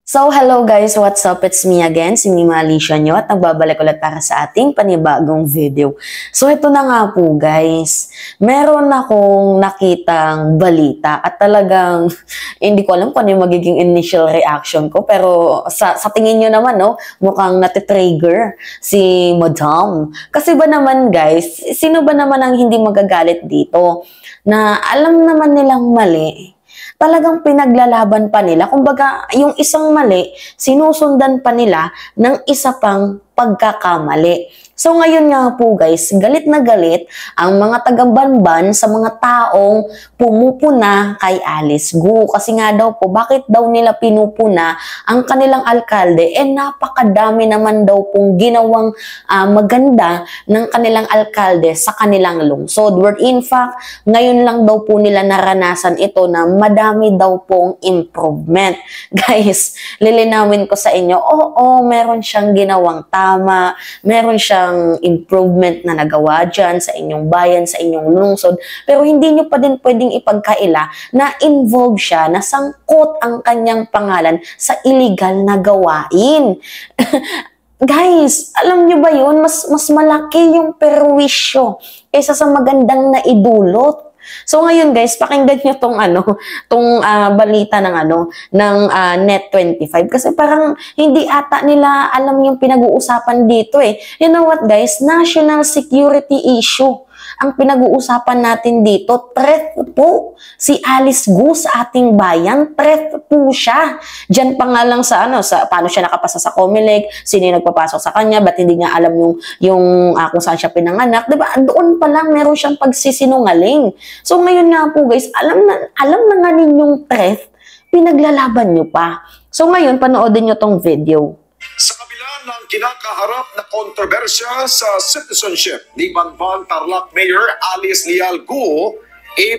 So, hello guys, what's up? It's me again, si Mima Alicia nyo at nagbabalik ulit para sa ating panibagong video. So, ito na nga po guys, meron akong nakitang balita at talagang hindi ko alam kung ano yung magiging initial reaction ko, pero sa tingin nyo naman, no, mukhang natitrigger si Madam. Kasi ba naman guys, sino ba naman ang hindi magagalit dito na alam naman nilang mali? Talagang pinaglalaban pa nila. Kumbaga, yung isang mali, sinusundan pa nila ng isa pang pagkakamali. So ngayon nga po guys, galit na galit ang mga taga-Banban sa mga taong pumupuna kay Alice Gu. Kasi nga daw po, bakit daw nila pinupuna ang kanilang alkalde? Napakadami naman daw pong ginawang maganda ng kanilang alkalde sa kanilang lungsod. Word in fact, ngayon lang daw po nila naranasan ito na madami daw pong improvement. Guys, lilinawin ko sa inyo, oo, meron siyang ginawang tama, meron siyang improvement na nagawa dyan sa inyong bayan, sa inyong lungsod, pero hindi nyo pa din pwedeng ipagkaila na involved siya, na sangkot ang kanyang pangalan sa illegal na gawain. Guys, alam nyo ba yun? Mas malaki yung perwisyo kaysa sa magandang naidulot. So ngayon guys, pakinggan niyo tong balita ng Net25 kasi parang hindi ata nila alam yung pinag-uusapan dito eh. You know what guys? National security issue ang pinag-uusapan natin dito. Threat po si Alice Gu sa ating bayan. Threat po siya. Diyan pa nga lang sa paano siya nakapasa sa COMELEC, sino yung nagpapasok sa kanya, ba't hindi niya alam yung kung saan siya pinanganak, diba? Doon pa lang meron siyang pagsisinungaling. So ngayon nga po guys, alam na nga ninyong threat, pinaglalaban nyo pa. So ngayon, panoodin nyo tong video. Sa kabila ng kinakaharap na kontrobersya sa citizenship ni Banban Tarlac Mayor Alice Leal Gu,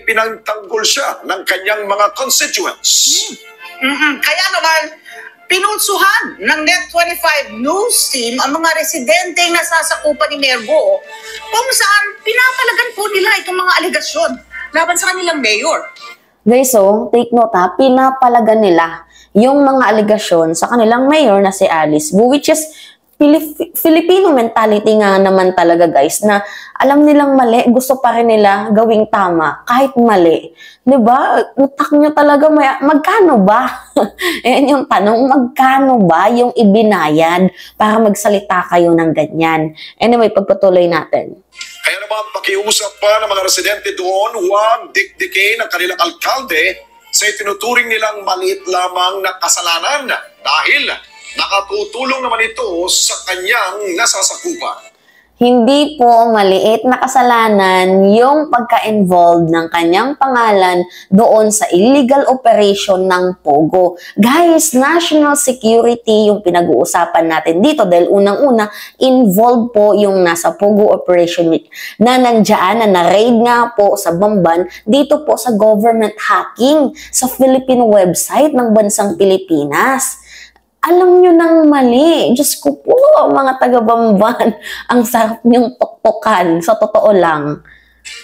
pinagtanggol siya ng kanyang mga constituents. Kaya naman, pinulsuhan ng Net25 News Team ang mga residenteng nasasakupan ni Mayor Gu kung saan pinapalagan po nila itong mga aligasyon laban sa kanilang mayor. Guys, so, take note ha, pinapalagan nila yung mga aligasyon sa kanilang mayor na si Alice Gu, which is Filipino mentality nga naman talaga guys, na alam nilang mali, gusto pa rin nila gawing tama kahit mali. Diba? Utak nyo talaga, magkano ba? Yan yung tanong, magkano ba yung ibinayad para magsalita kayo ng ganyan? Anyway, pagpatuloy natin. Kaya naman pakiusap pa ng mga residente doon, huwag dikdikin ang kanilang alkalde sa itinuturing nilang maliit lamang na kasalanan dahil nakatutulong naman ito sa kanyang nasasakupan. Hindi po maliit na kasalanan yung pagka-involved ng kanyang pangalan doon sa illegal operation ng Pogo. Guys, national security yung pinag-uusapan natin dito dahil unang-una, involved po yung nasa Pogo operation na nandiyan, na na-raid nga po sa Bamban dito po sa government hacking sa Philippine website ng bansang Pilipinas. Alam nyo nang mali. Diyos ko po, mga taga-Bamban, ang sarap nyong tuktukan. Sa totoo lang.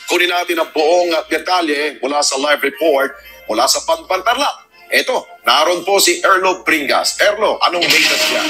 Kunin natin ang buong detalye mula sa live report mula sa Banban Tarlac. Eto, naroon po si Erlo Bringas. Erlo, anong latest yan?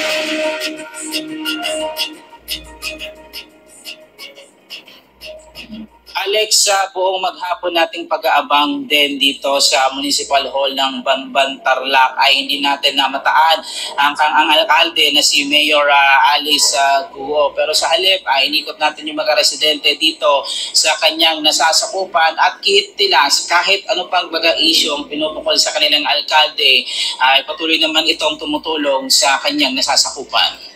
Alex, sa buong maghapon nating pag-aabang din dito sa Municipal Hall ng Banban Tarlac ay hindi natin namataan ang alkalde na si Mayor Alice Gu. Pero sa halip ay inikot natin yung mga residente dito sa kanyang nasasakupan at kiitilas kahit ano pang baga issue ang pinupukol sa kanilang alkalde ay patuloy naman itong tumutulong sa kanyang nasasakupan.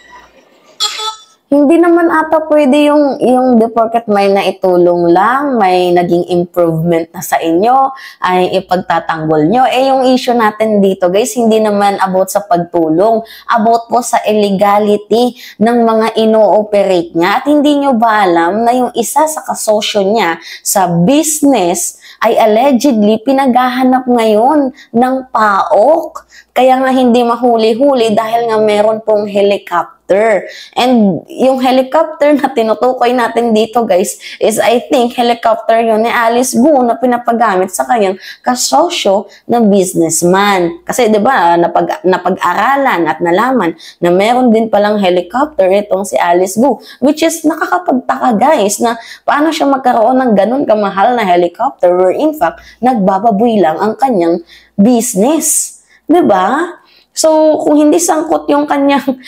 Hindi naman ata pwede yung the porket may naitulong lang, may naging improvement na sa inyo, ay ipagtatanggol nyo. Yung issue natin dito guys, hindi naman about sa pagtulong, about po sa illegality ng mga ino-operate niya. At hindi nyo ba alam na yung isa sa kasosyo niya sa business ay allegedly pinaghahanap ngayon ng PAOK? Kaya nga hindi mahuli-huli dahil nga meron pong helicopter. And yung helicopter na tinutukoy natin dito guys is I think helicopter yun ni Alice Guo na pinapagamit sa kanyang kasosyo na businessman. Kasi 'di ba napag-aralan at nalaman na meron din palang helicopter itong si Alice Guo, which is nakakapagtaka guys na paano siya magkaroon ng ganun kamahal na helicopter where in fact nagbababoy lang ang kanyang business. 'Di ba? So, kung hindi sangkot yung kanyang,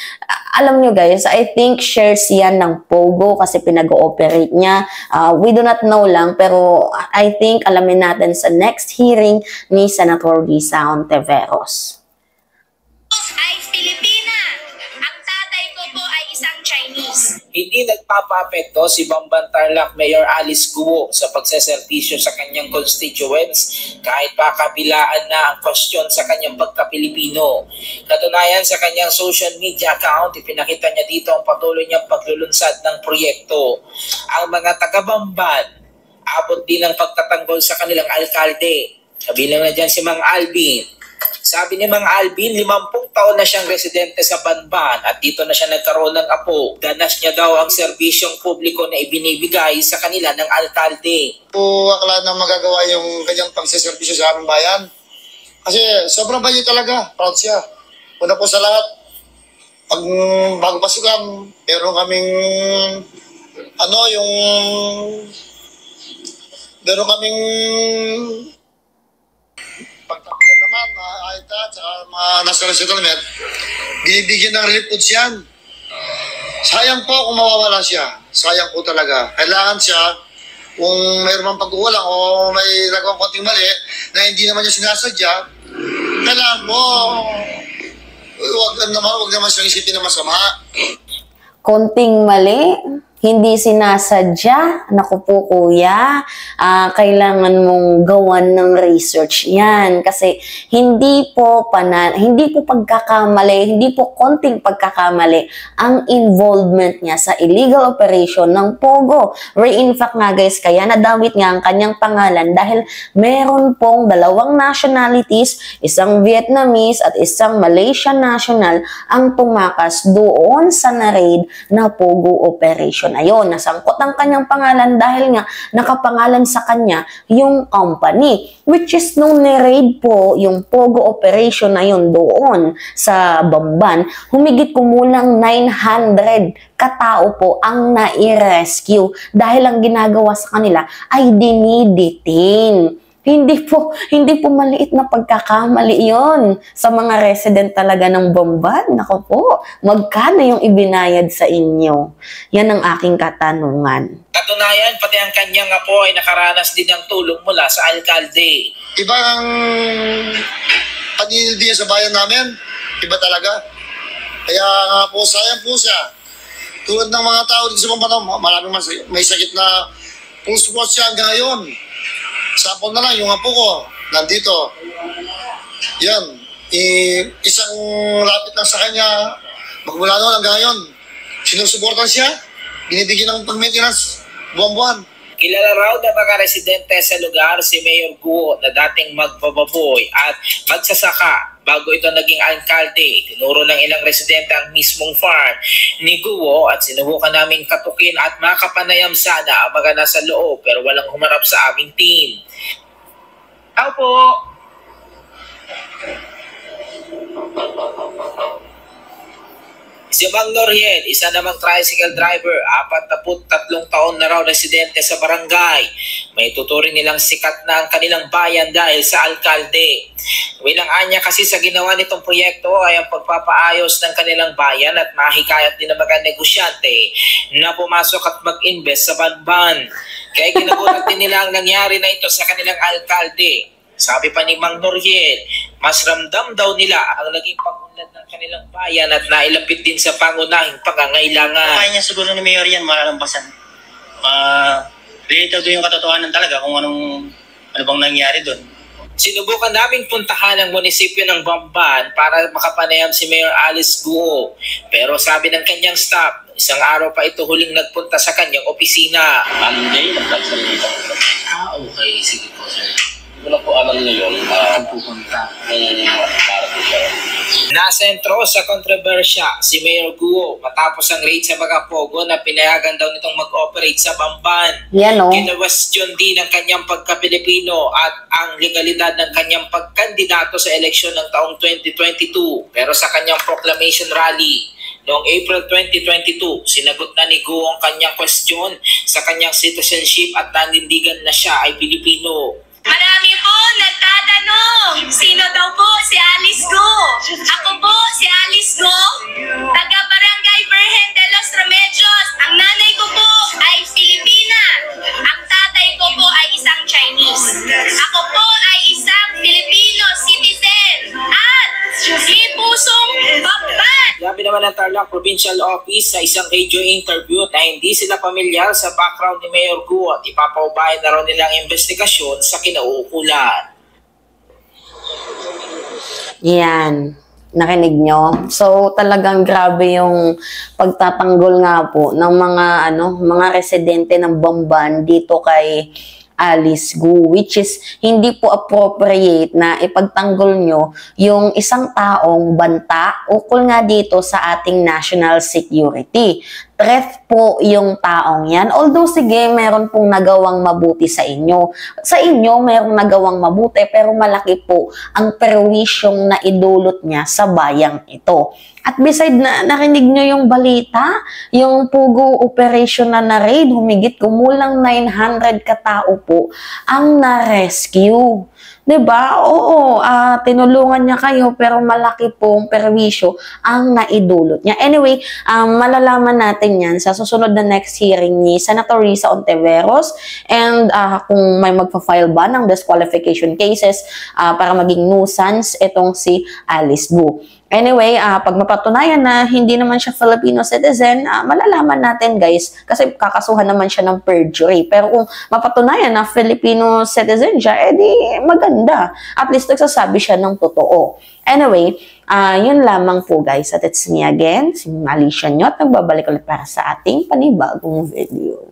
alam nyo guys, I think shares yan ng Pogo kasi pinag-ooperate niya. We do not know lang, pero I think alamin natin sa next hearing ni Senator Risa Hontiveros. Ay Pilipina. Ang tatay ko po ay isang Chinese. Hindi nagpapapekto si Bamban Tarlac Mayor Alice Guo sa pagseservisyo sa kanyang constituents kahit pa kabilaan na ang kwestiyon sa kanyang pagka-Pilipino. Katunayan sa kanyang social media account, ipinakita niya dito ang patuloy niyang paglulunsad ng proyekto. Ang mga taga-Bamban, abot din ang pagtatanggol sa kanilang alkalde. Kabilang na dyan si Mang Alvin. Sabi ni Mang Alvin, 50 taon na siyang residente sa Banban at dito na siya nagkaroon ng apo. Danas niya daw ang serbisyong publiko na ibinibigay sa kanila ng alkalde. Akala na magagawa yung kanyang pagsiservisyo sa aming bayan. Kasi sobrang bayo talaga, proud siya. Una po sa lahat, pag bago pasukan, meron kaming pagtapunan naman, mga AITA, at mga national settlement, binibigyan ng relief foods yan. Sayang po kung mawawala siya. Sayang po talaga. Kailangan siya, kung mayroon mang pagkukulang o may nagawang konting mali na hindi naman niya sinasadya, kailangan mo, huwag naman siyang isipin na masama. Konting mali, hindi sinasadya, naku po kuya, kailangan mong gawan ng research yan. Kasi hindi po pagkakamali, hindi po konting pagkakamali ang involvement niya sa illegal operation ng Pogo. Where in fact nga guys, kaya nadawit nga ang kanyang pangalan dahil meron pong 2 nationalities, isang Vietnamese at isang Malaysian national ang tumakas doon sa na-raid na Pogo operation. Ayun, nasangkot ang kanyang pangalan dahil nga nakapangalan sa kanya yung company, which is nung ni-raid po yung Pogo operation na yun doon sa Bamban, humigit kumulang 900 katao po ang nai-rescue dahil ang ginagawa sa kanila ay dinidetain. Hindi po maliit na pagkakamali yon sa mga resident talaga ng Bamban. Nako po, magkano yung ibinayad sa inyo? Yan ang aking katanungan. Katunayan, pati ang kanyang apo ay nakaranas din ng tulong mula sa alkalde. Iba ang paninildi sa bayan namin. Iba talaga. Kaya nga po, sayang po siya. Tulad ng mga tao dito sa Bamban, maraming may sakit na puso po siya hanggang ngayon. Sapon na lang, yung apo ko, nandito. Yan. Isang lapit lang sa kanya, magmula noon hanggang ngayon. Sinusuportan siya, binibigyan ng pag-maintenance, buwan-buwan. Kilala raw na mga residente sa lugar si Mayor Guo na dating magbababoy at magsasaka bago ito naging alkalde. Tinuro ng ilang residente ang mismong farm ni Guo at sinubukan naming katukin at makapanayam sana ang mga nasa loob pero walang humarap sa aming team. Tao po! Si Mang Noriel, isa namang tricycle driver, 43 taon na raw residente sa barangay. May tuturing nilang sikat na ang kanilang bayan dahil sa alkalde. Bilang anya kasi sa ginawa nitong proyekto ay ang pagpapaayos ng kanilang bayan at mahikayat din ng mga negosyante na pumasok at mag-invest sa Banban. Kaya ginagulat din nila ang nangyari na ito sa kanilang alkalde. Sabi pa ni Mang Noriel, mas ramdam daw nila ang naging pangunlad ng kanilang bayan at nailapit din sa pangunahing pangangailangan. Kaya niya siguro ni Mayor yan, malalampasan. Related doon yung katotohanan talaga kung ano bang nangyari doon. Sinubukan naming puntahan ang munisipyo ng Bamban para makapanayam si Mayor Alice Guo. Pero sabi ng kanyang staff, isang araw pa ito huling nagpunta sa kanyang opisina. Monday, nagsalita. Okay. Sige po, sir. Wala po alam ngayon pupunta para po Nasentro sa kontrobersya si Mayor Guo matapos ang raid sa mga pogo na pinayagan daw nitong mag-operate sa Bamban. Yan o. Kina-question din ang kanyang pagka-Pilipino at ang legalidad ng kanyang pagkandidato sa eleksyon ng taong 2022. Pero sa kanyang proclamation rally noong April 2022, sinagot na ni Guo ang kanyang question sa kanyang citizenship at nanindigan na siya ay Pilipino. Marami po nagtatanong, sino daw po si Alice Go? Ako po si Alice Go, taga Barangay Virgen de los Remedios. Ang nanay ko po ay Filipina. Ang tatay ko po ay isang Chinese. Ako po ay isang Filipino citizen at di pusong Bamban. Sabi naman ng Tarlac Provincial Office sa isang radio interview na hindi sila pamilyar sa background ni Mayor Guo at ipapaubayan na raw nilang investigasyon sa kinauukulan. Yan. Nakinig nyo? So, talagang grabe yung pagtatanggol nga po ng mga residente ng Bamban dito kay Alice Guo, which is hindi po appropriate na ipagtanggol nyo yung isang taong banta ukol nga dito sa ating national security. Threat po yung taong yan. Although sige, meron pong nagawang mabuti sa inyo. Sa inyo, merong nagawang mabuti, pero malaki po ang perwisyong na idulot niya sa bayang ito. At beside na narinig nyo yung balita, yung Pugo operation na raid, humigit kumulang 900 katao po ang na-rescue. 'Di ba? Oo, tinulungan niya kayo pero malaki pong perwisyo ang naidulot niya. Anyway, malalaman natin 'yan sa susunod na next hearing ni Senator Risa Ontiveros, and kung may magfa-file ba ng disqualification cases para maging nuisance itong si Alice Guo. Anyway, pag mapatunayan na hindi naman siya Filipino citizen, malalaman natin guys, kasi kakasuhan naman siya ng perjury. Pero kung mapatunayan na Filipino citizen siya, edi maganda. At least nagsasabi siya ng totoo. Anyway, yun lamang po guys. At it's me again, si Alicia nyo, at nagbabalik ulit para sa ating panibagong video.